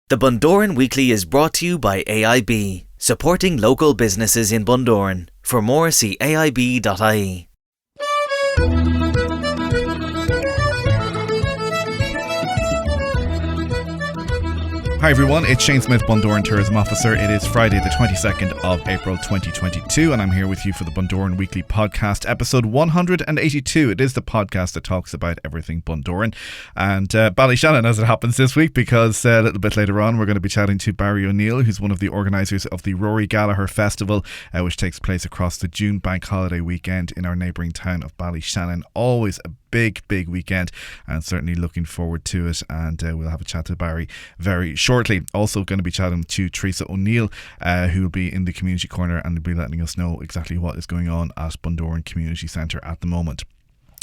The Bundoran Weekly is brought to you by AIB, supporting local businesses in Bundoran. For more, see aib.ie. Hi everyone, it's Shane Smyth, Bundoran Tourism Officer. It is Friday the 22nd of April 2022 and I'm here with you for the Bundoran Weekly podcast, episode 182. It is the podcast that talks about everything Bundoran and Ballyshannon as it happens this week, because a little bit later on we're going to be chatting to Barry O'Neill, who's one of the organisers of the Rory Gallagher Festival, which takes place across the June bank holiday weekend in our neighbouring town of Ballyshannon. Always a big weekend and certainly looking forward to it, and we'll have a chat to Barry very shortly. Also going to be chatting to Teresa O'Neill, who will be in the community corner and will be letting us know exactly what is going on at Bundoran Community Centre at the moment.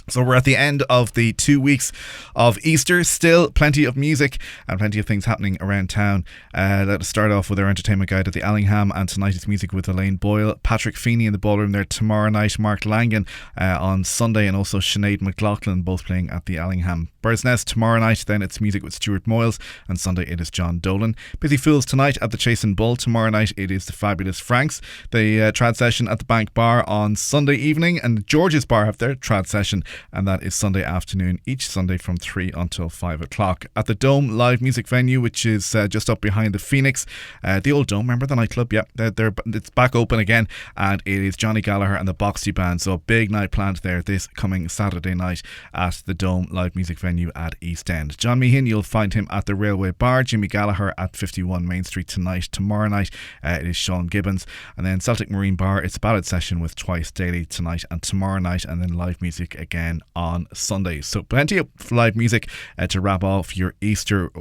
So we're at the end of the 2 weeks of Easter. Still plenty of music and plenty of things happening around town. Let us start off with our entertainment guide at the Allingham, and tonight it's music with Elaine Boyle, Patrick Feeney in the ballroom there tomorrow night, Mark Langan on Sunday, and also Sinead McLaughlin both playing at the Allingham. Bird's Nest tomorrow night, then it's music with Stuart Moyles, and Sunday it is John Dolan. Busy Fools tonight at the Chase and Bull. Tomorrow night it is the Fabulous Franks. The trad session at the Bank Bar on Sunday evening, and George's Bar have their trad session, and that is Sunday afternoon, each Sunday from 3 until 5 o'clock. At the Dome live music venue, which is just up behind the Phoenix, the old Dome, remember the nightclub? Yeah, it's back open again, and it is Johnny Gallagher and the Boxty Band. So a big night planned there this coming Saturday night at the Dome live music venue at East End. John Meehan, you'll find him at the Railway Bar. Jimmy Gallagher at 51 Main Street tonight. Tomorrow night it is Sean Gibbons, and then Celtic Marine Bar, it's a ballad session with Twice Daily tonight and tomorrow night, and then live music again on Sunday. So plenty of live music to wrap off your Easter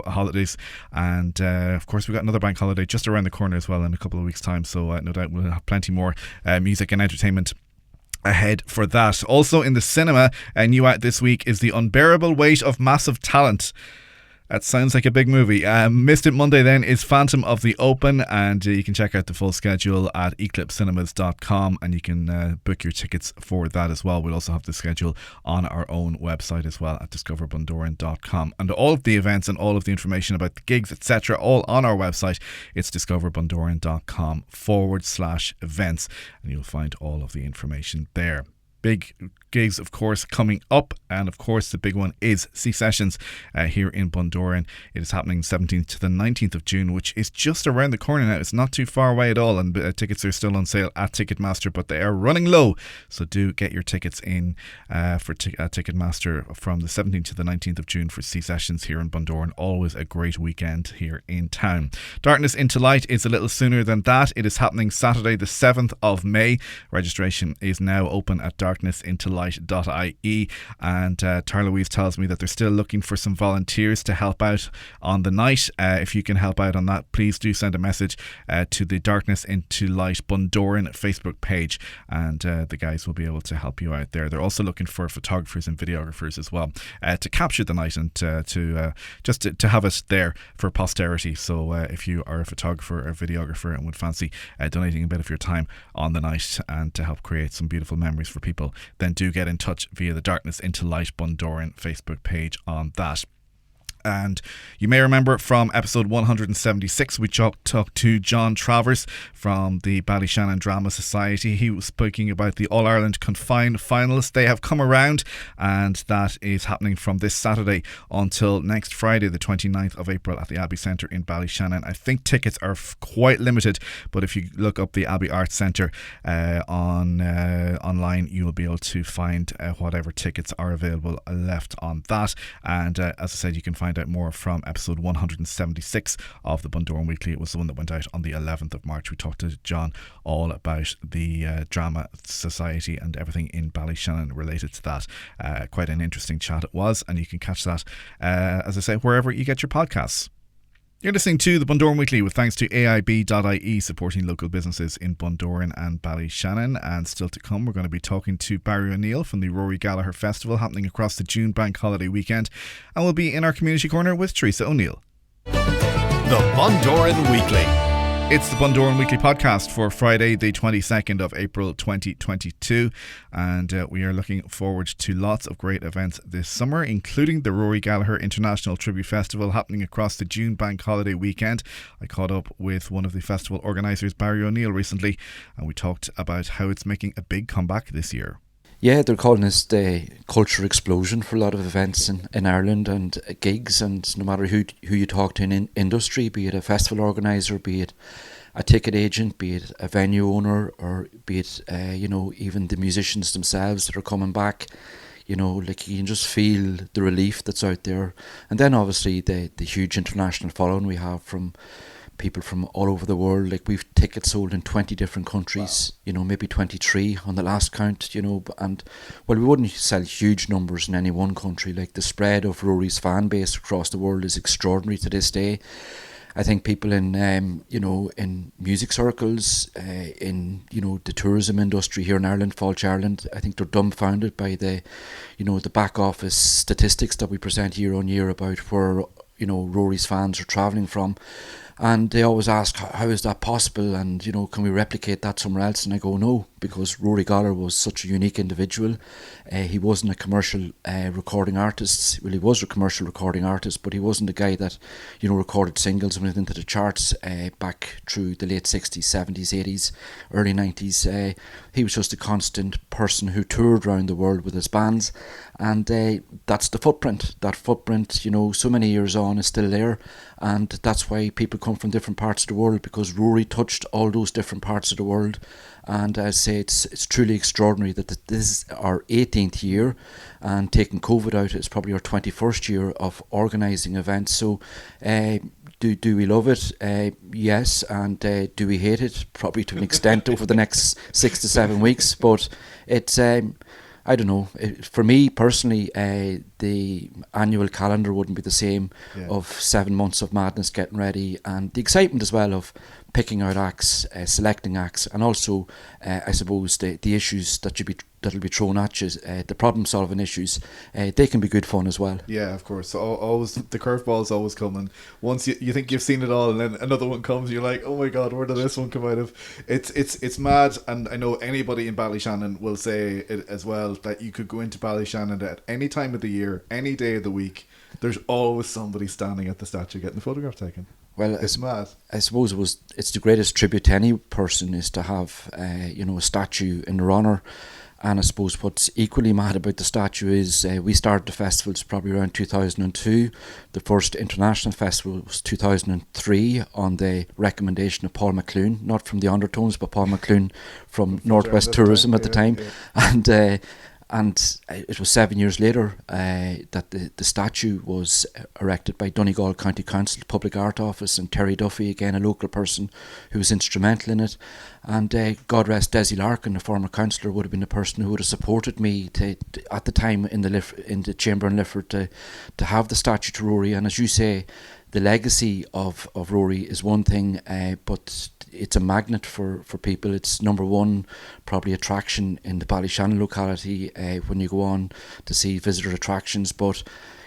holidays, and of course we've got another bank holiday just around the corner as well in a couple of weeks time, so no doubt we'll have plenty more music and entertainment ahead for that. Also in the cinema, new out this week is The Unbearable Weight of Massive Talent. That sounds like a big movie. Missed It Monday then is Phantom of the Open, and you can check out the full schedule at eclipsecinemas.com, and you can book your tickets for that as well. We'll also have the schedule on our own website as well at discoverbundoran.com, and all of the events and all of the information about the gigs, etc., all on our website. It's discoverbundoran.com/events, and you'll find all of the information there. Big gigs, of course, coming up, and of course the big one is C Sessions here in Bundoran. It is happening 17th to the 19th of June, which is just around the corner now. It's not too far away at all, and tickets are still on sale at Ticketmaster, but they are running low, so do get your tickets in for Ticketmaster from the 17th to the 19th of June for C Sessions here in Bundoran. Always a great weekend here in town. Darkness into Light is a little sooner than that. It is happening Saturday the 7th of May. Registration is now open at darknessintolight.ie, and Tara Louise tells me that they're still looking for some volunteers to help out on the night. If you can help out on that, please do send a message to the Darkness into Light Bundoran Facebook page, and the guys will be able to help you out there. They're also looking for photographers and videographers as well to capture the night and to have it there for posterity. So if you are a photographer or videographer and would fancy donating a bit of your time on the night and to help create some beautiful memories for people, then do get in touch via the Darkness into Light Bundoran Facebook page on that. And you may remember from episode 176 we talked to John Travers from the Ballyshannon Drama Society. He was speaking about the All-Ireland Confined finalists. They have come around, and that is happening from this Saturday until next Friday the 29th of April at the Abbey Centre in Ballyshannon. I think tickets are quite limited, but if you look up the Abbey Arts Centre online, you will be able to find whatever tickets are available left on that. And as I said, you can find out more from episode 176 of the Bundoran Weekly. It was the one that went out on the 11th of March. We talked to John all about the Drama Society and everything in Ballyshannon related to that. Quite an interesting chat it was, and you can catch that, as I say, wherever you get your podcasts. You're listening to the Bundoran Weekly with thanks to AIB.ie, supporting local businesses in Bundoran and Ballyshannon. And still to come, we're going to be talking to Barry O'Neill from the Rory Gallagher Festival happening across the June bank holiday weekend. And we'll be in our community corner with Teresa O'Neill. The Bundoran Weekly. It's the Bundoran Weekly podcast for Friday, the 22nd of April 2022, and we are looking forward to lots of great events this summer, including the Rory Gallagher International Tribute Festival happening across the June bank holiday weekend. I caught up with one of the festival organisers, Barry O'Neill, recently, and we talked about how it's making a big comeback this year. Yeah, they're calling this the culture explosion for a lot of events in Ireland and gigs, and no matter who you talk to in industry, be it a festival organiser, be it a ticket agent, be it a venue owner, or be it even the musicians themselves that are coming back, like you can just feel the relief that's out there. And then obviously the huge international following we have from people from all over the world. Like, we've tickets sold in 20 different countries, maybe 23 on the last count, and well, we wouldn't sell huge numbers in any one country. Like, the spread of Rory's fan base across the world is extraordinary to this day. I think people in in music circles, in the tourism industry here in Ireland, Falch Ireland, I think they're dumbfounded by the back office statistics that we present year on year about where Rory's fans are travelling from. And they always ask, how is that possible? And, can we replicate that somewhere else? And I go, no, because Rory Gallagher was such a unique individual. He wasn't a commercial recording artist. Well, he was a commercial recording artist, but he wasn't a guy that, recorded singles and went into the charts back through the late 60s, 70s, 80s, early 90s. He was just a constant person who toured around the world with his bands. And that's the footprint. That footprint, so many years on, is still there. And that's why people come from different parts of the world, because Rory touched all those different parts of the world. And I say it's truly extraordinary that this is our 18th year, and taking COVID out, it's probably our 21st year of organising events. So do we love it? Yes. And do we hate it? Probably to an extent over the next 6 to 7 weeks. But it's I don't know. For me personally, the annual calendar wouldn't be the same. Yeah. Of 7 months of madness getting ready, and the excitement as well of picking out acts, selecting acts, and also, I suppose, the issues that'll be thrown at you, the problem-solving issues, they can be good fun as well. Yeah, of course. So always the curveball's always coming. Once you think you've seen it all, and then another one comes, and you're like, oh my god, where did this one come out of? It's mad, and I know anybody in Ballyshannon will say it as well, that you could go into Ballyshannon at any time of the year, any day of the week. There's always somebody standing at the statue getting the photograph taken. Well, it's mad. I suppose it's the greatest tribute to any person is to have a statue in their honour. And I suppose what's equally mad about the statue is we started the festivals probably around 2002. The first international festival was 2003 on the recommendation of Paul McClune, not from the Undertones, but Paul McClune from Northwest Tourism at the time. Yeah. And it was 7 years later that the statue was erected by Donegal County Council Public Art Office, and Terry Duffy, again a local person who was instrumental in it. And God rest Desi Larkin, a former councillor, would have been the person who would have supported me at the time in the chamber in Lifford to have the statue to Rory. And as you say, the legacy of Rory is one thing, but it's a magnet for people. It's number one probably attraction in the Ballyshannon locality when you go on to see visitor attractions. But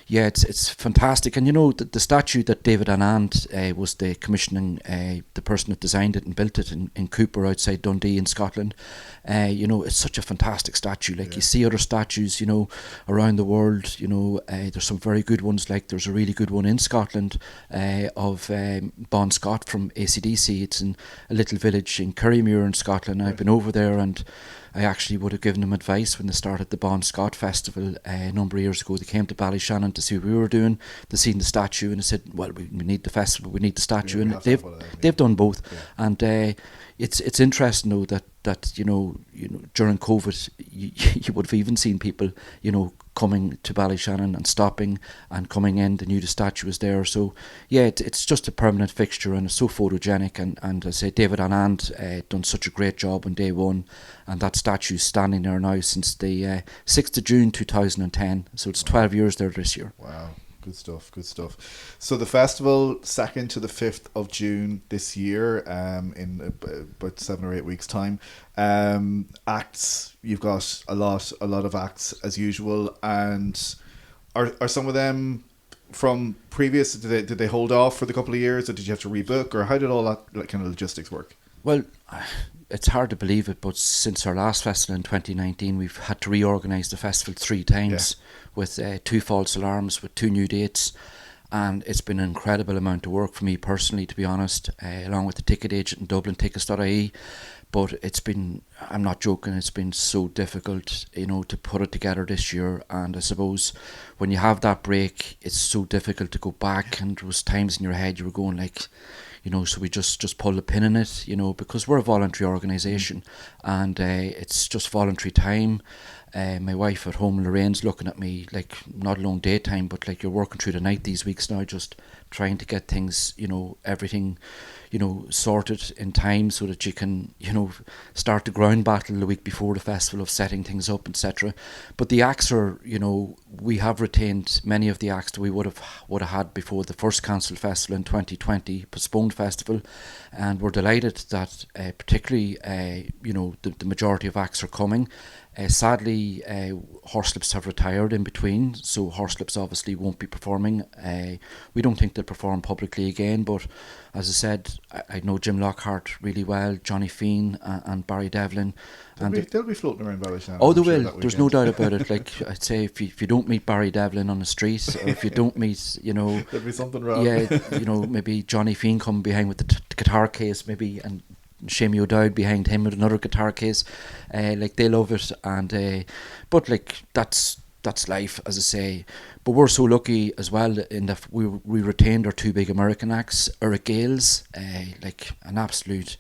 yeah, it's fantastic. And the statue that David Anand was the commissioning, the person that designed it and built it in Cooper outside Dundee in Scotland. It's such a fantastic statue. Like, yeah. You see other statues, around the world. There's some very good ones. Like, there's a really good one in Scotland of Bon Scott from AC/DC. It's in a little village in Currymuir in Scotland. I've been over there, and I actually would have given them advice when they started the Bon Scott Festival a number of years ago. They came to Ballyshannon to see what we were doing. They seen the statue and they said, well, we need the festival, we need the statue. And they've done both. Yeah. And it's interesting though that during COVID you would have even seen people coming to Ballyshannon and stopping and coming in. They knew the statue was there. So yeah, it's just a permanent fixture, and it's so photogenic. And I say David Anand done such a great job on day one, and that statue's standing there now since the 6th of June 2010. So it's 12 years there this year. Wow. Good stuff. So the festival 2nd to the 5th of June this year, in about 7 or 8 weeks' time. Acts, you've got a lot of acts as usual, and are some of them from previous? Did they hold off for the couple of years, or did you have to rebook, or how did all that kind of logistics work? Well, it's hard to believe it, but since our last festival in 2019, we've had to reorganise the festival 3 times with 2 false alarms, with 2 new dates. And it's been an incredible amount of work for me personally, to be honest, along with the ticket agent in Dublin, tickets.ie. But it's been, I'm not joking, it's been so difficult, to put it together this year. And I suppose when you have that break, it's so difficult to go back. And there was times in your head you were going like, so we just pull the pin in it, because we're a voluntary organisation, and it's just voluntary time. My wife at home, Lorraine's looking at me like, not alone daytime, but like, you're working through the night these weeks now, just trying to get things, everything, sorted in time so that you can, start the ground battle the week before the festival of setting things up, etc. But the acts are, we have retained many of the acts that we would have had before the first cancelled festival in 2020, postponed festival, and we're delighted that particularly, the majority of acts are coming. Sadly, Horslips have retired in between, so Horslips obviously won't be performing. We don't think they'll perform publicly again, but as I said, I know Jim Lockhart really well, Johnny Feen and Barry Devlin. They'll be floating around Ballyshannon. Oh, they will. There's no doubt about it. Like I'd say, if you don't meet Barry Devlin on the street, or if you don't meet, there'll be something wrong. Yeah, maybe Johnny Feen come behind with the guitar case, maybe, and Shamey O'Dowd behind him with another guitar case. Like they love it, and but like that's life, as I say. But we're so lucky as well in that we retained our 2 big American acts. Eric Gales, like an absolute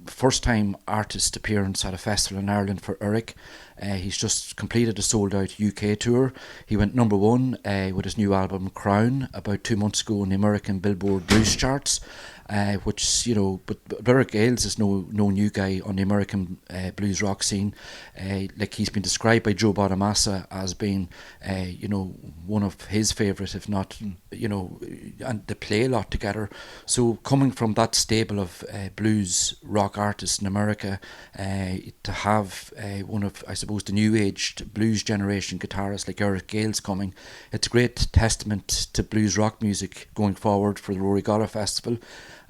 first time artist appearance at a festival in Ireland for Eric. He's just completed a sold out UK tour. He went number 1 with his new album Crown about 2 months ago on the American Billboard Blues charts. Which, but Eric Gales is no new guy on the American blues rock scene. Like he's been described by Joe Bonamassa as being, one of his favourites, if not, and they play a lot together. So coming from that stable of blues rock artists in America, to have one of, I suppose, the new aged blues generation guitarists like Eric Gales coming, it's a great testament to blues rock music going forward for the Rory Gallagher Festival.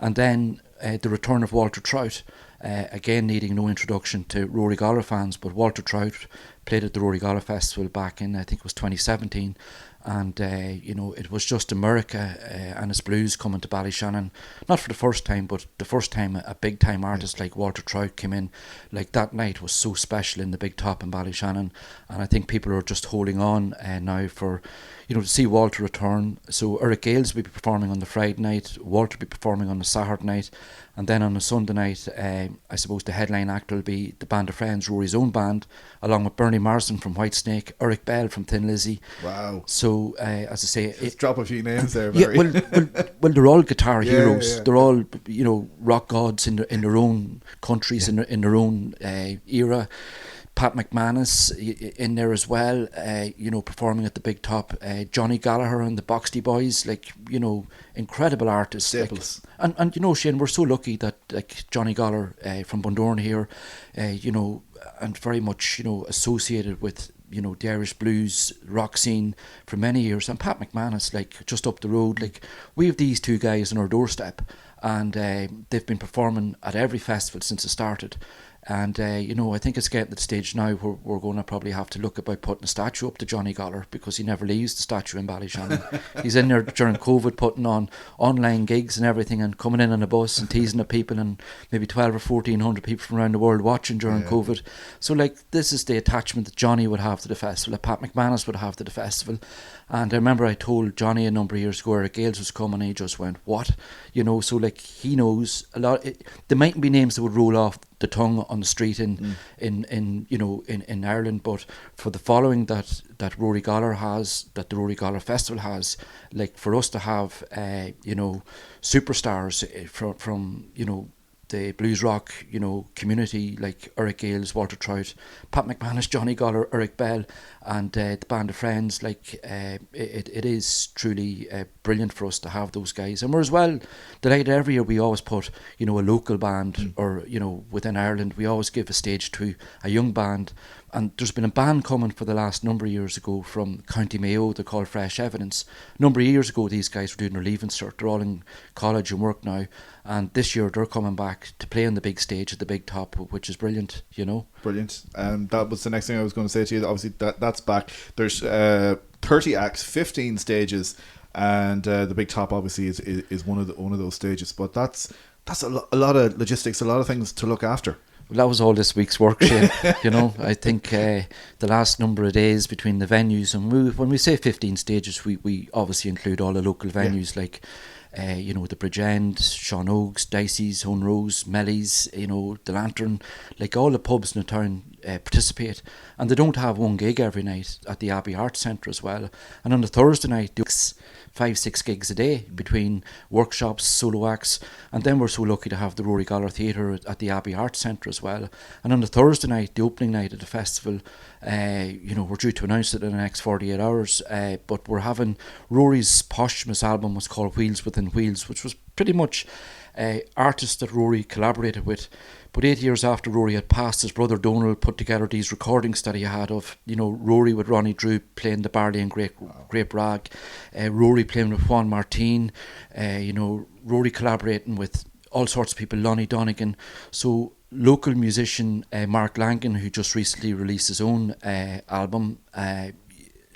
And then the return of Walter Trout, again needing no introduction to Rory Gallagher fans, but Walter Trout played at the Rory Gallagher Festival back in, I think it was 2017, and it was just America and its blues coming to Ballyshannon, not for the first time, but the first time a big time artist like Walter Trout came in. Like that night was so special in the Big Top in Ballyshannon, and I think people are just holding on now for, to see Walter return. So Eric Gales will be performing on the Friday night, Walter will be performing on the Saturday night, and then on the Sunday night, I suppose the headline act will be the Band of Friends, Rory's own band, along with Bernie Marsden from Whitesnake, Eric Bell from Thin Lizzy. Wow. So, as I say... Just drop a few names there, Barry. Yeah, well, they're all guitar heroes. Yeah. They're all, rock gods in their own countries, in their own era. Pat McManus in there as well, performing at the Big Top. Johnny Gallagher and the Boxty Boys, incredible artists. Staples. And Shane, we're so lucky that Johnny Gallagher from Bundoran here, and very much, associated with, the Irish blues rock scene for many years. And Pat McManus, just up the road, we have these 2 guys on our doorstep, and they've been performing at every festival since it started. And, I think it's getting to the stage now where we're going to probably have to look about putting a statue up to Johnny Gallagher, because he never leaves the statue in Ballyshannon. He's in there during COVID putting on online gigs and everything, and coming in on a bus and teasing at people, and maybe 12 or 1,400 people from around the world watching during COVID. So, this is the attachment that Johnny would have to the festival, that Pat McManus would have to the festival. And I remember I told Johnny a number of years ago Eric Gales was coming, and he just went, what? So he knows a lot. There mightn't be names that would roll off the tongue on the street in Ireland, but for the following that Rory Gallagher has, that the Rory Gallagher Festival has, for us to have superstars from the blues rock community, like Eric Gales, Walter Trout, Pat McManus, Johnny Gallagher, Eric Bell, and the Band of Friends, it is truly brilliant for us to have those guys. And we're as well delighted every year. We always put a local band, or within Ireland, we always give a stage to a young band. And there's been a ban coming for the last number of years ago from County Mayo. They're called Fresh Evidence. A number of years ago, these guys were doing their leaving cert. They're all in college and work now. And this year, they're coming back to play on the big stage at the big top, which is brilliant, you know. Brilliant. That was the next thing I was going to say to you. Obviously, that's back. There's 30 acts, 15 stages, and the big top obviously is one of those stages. But that's a lot of logistics, a lot of things to look after. Well, that was all this week's work, Shane. You know, I think the last number of days between the venues, and when we say 15 stages, we obviously include all the local venues like, you know, the Bridge End, Sean Oaks, Dicey's, Hunrose, Melly's, you know, the Lantern, like all the pubs in the town participate. And they don't have one gig every night at the Abbey Arts Centre as well. And on the Thursday night, they do 5-6 gigs a day between workshops, solo acts, and then we're so lucky to have the Rory Gallagher Theatre at the Abbey Arts Centre as well. And on the Thursday night, the opening night of the festival, you know, we're due to announce it in the next 48 hours, but we're having Rory's posthumous album was called Wheels Within Wheels, which was pretty much artists that Rory collaborated with. But 8 years after Rory had passed, his brother Donald put together these recordings that he had of, you know, Rory with Ronnie Drew playing the Barley and Grape Rag, Rory playing with Juan Martin, you know, Rory collaborating with all sorts of people, Lonnie Donegan. So local musician Mark Langan, who just recently released his own album,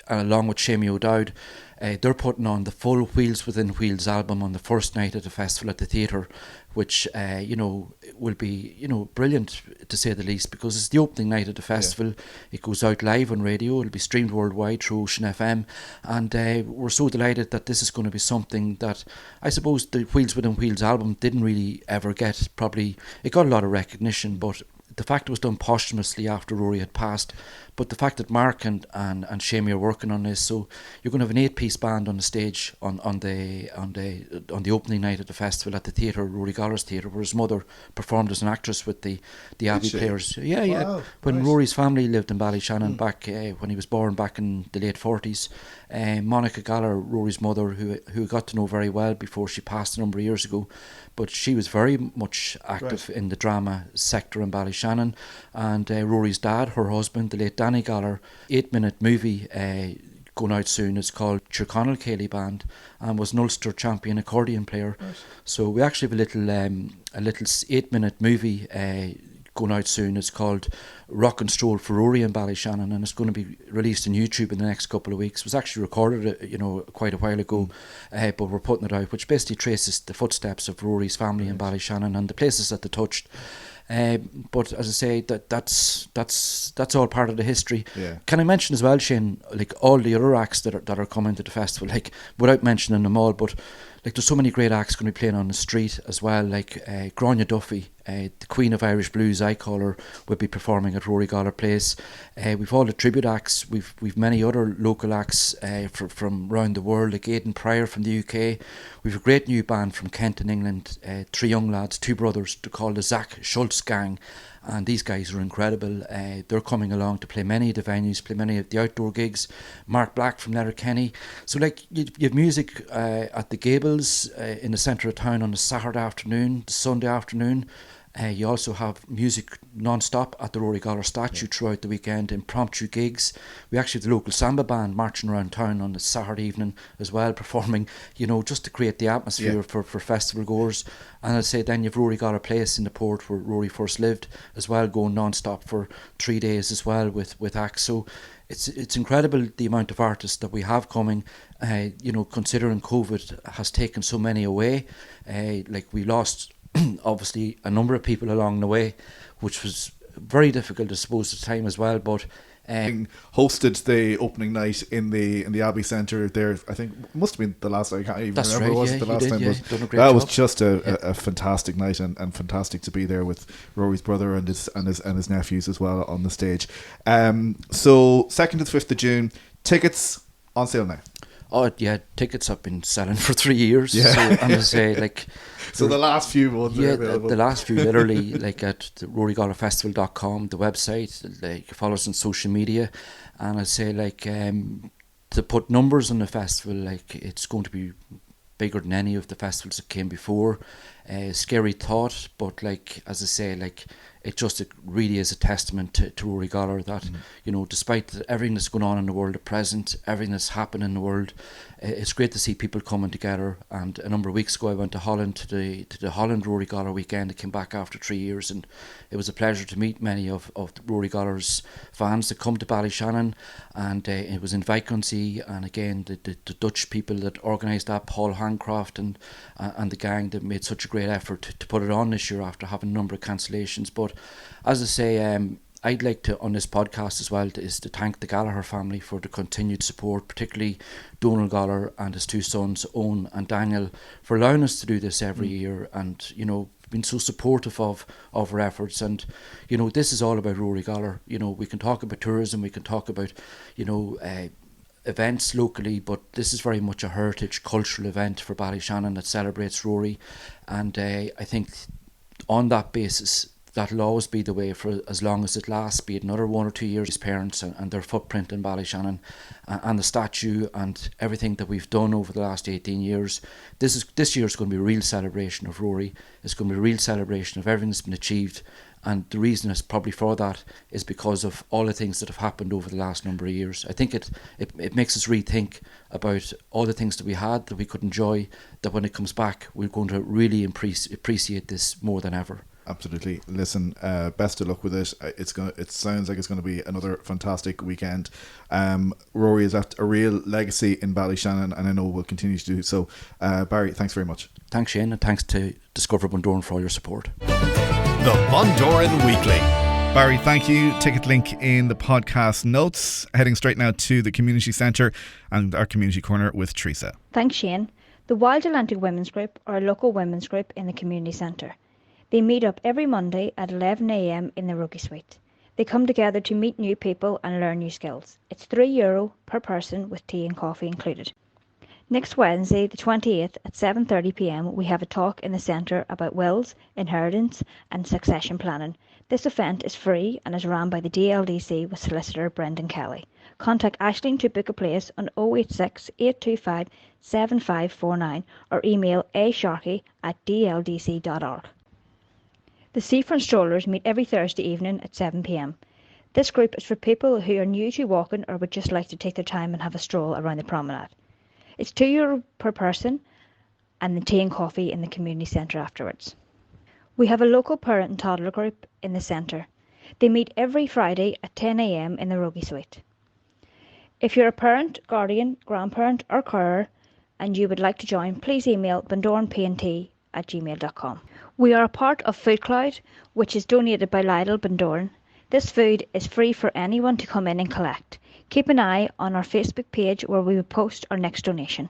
along with Shamie O'Dowd, they're putting on the full Wheels Within Wheels album on the first night of the festival at the theatre, which you know, will be, you know, brilliant to say the least, because it's the opening night of the festival. Yeah. It goes out live on radio. It'll be streamed worldwide through Ocean FM, and we're so delighted that this is going to be something that I suppose the Wheels Within Wheels album didn't really ever get. Probably it got a lot of recognition, but the fact it was done posthumously after Rory had passed, but the fact that Mark and Shamie are working on this, so you're going to have an 8-piece band on the stage on the opening night of the festival at the theatre, Rory Gallagher's Theatre, where his mother performed as an actress with the Abbey Players. Yeah, wow, when nice. Rory's family lived in Ballyshannon back when he was born back in the late 40s. Monica Gallagher, Rory's mother, who got to know very well before she passed a number of years ago, but she was very much active in the drama sector in Ballyshannon. And Rory's dad, her husband, the late Danny Gallagher, 8-minute movie going out soon. It's called Tyrconnell Cayley Band, and was an Ulster champion accordion player. Right. So we actually have a little 8-minute movie going out soon. It's called Rock and Stroll for Rory in Ballyshannon, and it's going to be released on YouTube in the next couple of weeks. It was actually recorded, you know, quite a while ago, but we're putting it out, which basically traces the footsteps of Rory's family in Ballyshannon and the places that they touched. But as I say, that's all part of the history. Yeah. Can I mention as well, Shane, like all the other acts that are coming to the festival, like without mentioning them all, but like there's so many great acts going to be playing on the street as well, like Grania Duffy, the Queen of Irish Blues, I call her, will be performing at Rory Gallagher Place. We've all the tribute acts. We've many other local acts from around the world, like Aidan Pryor from the UK. We've a great new band from Kent in England, 3 young lads, 2 brothers, they're called the Zach Schultz Gang. And these guys are incredible. They're coming along to play many of the venues, play many of the outdoor gigs. Mark Black from Letterkenny. So like you have music at the Gables in the centre of town on a Saturday afternoon, Sunday afternoon. You also have music non-stop at the Rory Gallagher statue throughout the weekend, impromptu gigs. We actually have the local samba band marching around town on the Saturday evening as well, performing, you know, just to create the atmosphere for festival goers. And I'd say then you have Rory Gallagher Place in the port where Rory first lived as well, going non-stop for 3 days as well with acts. So it's incredible the amount of artists that we have coming, you know, considering COVID has taken so many away. Like we lost obviously a number of people along the way, which was very difficult, I suppose, at the time as well. But hosted the opening night in the Abbey Centre there. I think it must have been the last. I can't even remember. Right, was it the last time? But that job. Was just a fantastic night and fantastic to be there with Rory's brother and his nephews as well on the stage. So 2nd to the 5th of June, tickets on sale now. Oh yeah, tickets have been selling for 3 years. Yeah. So I'm gonna say like. So the last few ones are available. The last few literally like at the RoryGallagherFestival.com, the website, like follow us on social media, and I'd say like to put numbers on the festival, like it's going to be bigger than any of the festivals that came before. scary thought, but like, as I say, like, it really is a testament to Rory Gallagher that, you know, despite everything that's going on in the world at present, everything that's happened in the world, it's great to see people coming together. And a number of weeks ago I went to Holland to the Holland Rory Gallagher weekend. I came back after 3 years, and it was a pleasure to meet many of Rory Gallagher's fans that come to Ballyshannon, and it was in Viscountcy, and again the Dutch people that organised that, Paul Hancroft and the gang, that made such a great effort to put it on this year after having a number of cancellations. But as I say, I'd like to, on this podcast as well, is to thank the Gallagher family for the continued support, particularly Donald Gallagher and his two sons, Owen and Daniel, for allowing us to do this every year, and, you know, been so supportive of our efforts. And, you know, this is all about Rory Gallagher. You know, we can talk about tourism, we can talk about, you know, events locally, but this is very much a heritage cultural event for Ballyshannon that celebrates Rory. And I think on that basis, that'll always be the way for as long as it lasts, be it another 1 or 2 years. His parents and their footprint in Ballyshannon, and the statue and everything that we've done over the last 18 years. This year is going to be a real celebration of Rory. It's going to be a real celebration of everything that's been achieved. And the reason is probably for that is because of all the things that have happened over the last number of years. I think it makes us rethink about all the things that we had, that we could enjoy, that when it comes back, we're going to really appreciate this more than ever. Absolutely. Listen, best of luck with it. It sounds like it's going to be another fantastic weekend. Rory is at a real legacy in Ballyshannon, and I know will continue to do so. Barry, thanks very much. Thanks, Shane, and thanks to Discover Bundoran for all your support. The Bundoran Weekly. Barry, thank you. Ticket link in the podcast notes. Heading straight now to the community centre and our community corner with Teresa. Thanks, Shane. The Wild Atlantic Women's Group are a local women's group in the community centre. They meet up every Monday at 11 a.m. in the Ruggie Suite. They come together to meet new people and learn new skills. It's €3 per person with tea and coffee included. Next Wednesday, the 28th at 7:30 p.m, we have a talk in the centre about wills, inheritance and succession planning. This event is free and is run by the DLDC with solicitor Brendan Kelly. Contact Aisling to book a place on 086 825 7549 or email asharkey@dldc.org. The Seafront Strollers meet every Thursday evening at 7 p.m. This group is for people who are new to walking or would just like to take their time and have a stroll around the promenade. It's €2 per person, and the tea and coffee in the community centre afterwards. We have a local parent and toddler group in the centre. They meet every Friday at 10 a.m. in the Ruggie Suite. If you're a parent, guardian, grandparent or carer and you would like to join, please email bundoranpnt@gmail.com. We are a part of Food Cloud, which is donated by Lidl Bundoran. This food is free for anyone to come in and collect. Keep an eye on our Facebook page where we will post our next donation.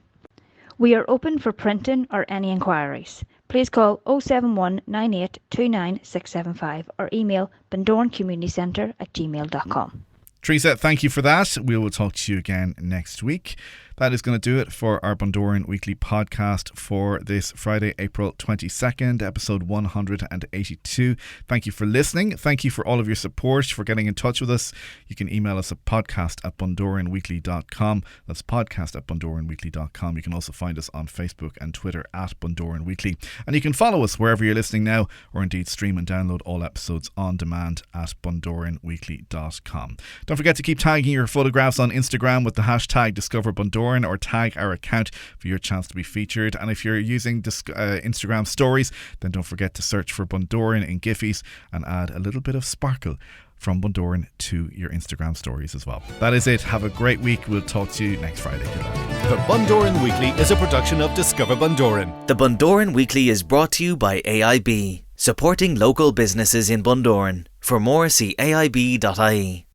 We are open for printing or any inquiries. Please call 071 98 29 675 or email bundorancommunitycentre@gmail.com. Teresa, thank you for that. We will talk to you again next week. That is going to do it for our Bundoran Weekly podcast for this Friday, April 22nd, episode 182. Thank you for listening. Thank you for all of your support, for getting in touch with us. You can email us at podcast@bundoranweekly.com. That's podcast@bundoranweekly.com. You can also find us on Facebook and Twitter at Bundoran Weekly. And you can follow us wherever you're listening now, or indeed stream and download all episodes on demand at bundoranweekly.com. Don't forget to keep tagging your photographs on Instagram with the hashtag DiscoverBundoran, or tag our account for your chance to be featured. And if you're using Instagram stories, then don't forget to search for Bundoran in Giphies and add a little bit of sparkle from Bundoran to your Instagram stories as well. That is it. Have a great week. We'll talk to you next Friday. Good luck. The Bundoran Weekly is a production of Discover Bundoran. The Bundoran Weekly is brought to you by AIB, supporting local businesses in Bundoran. For more, see aib.ie.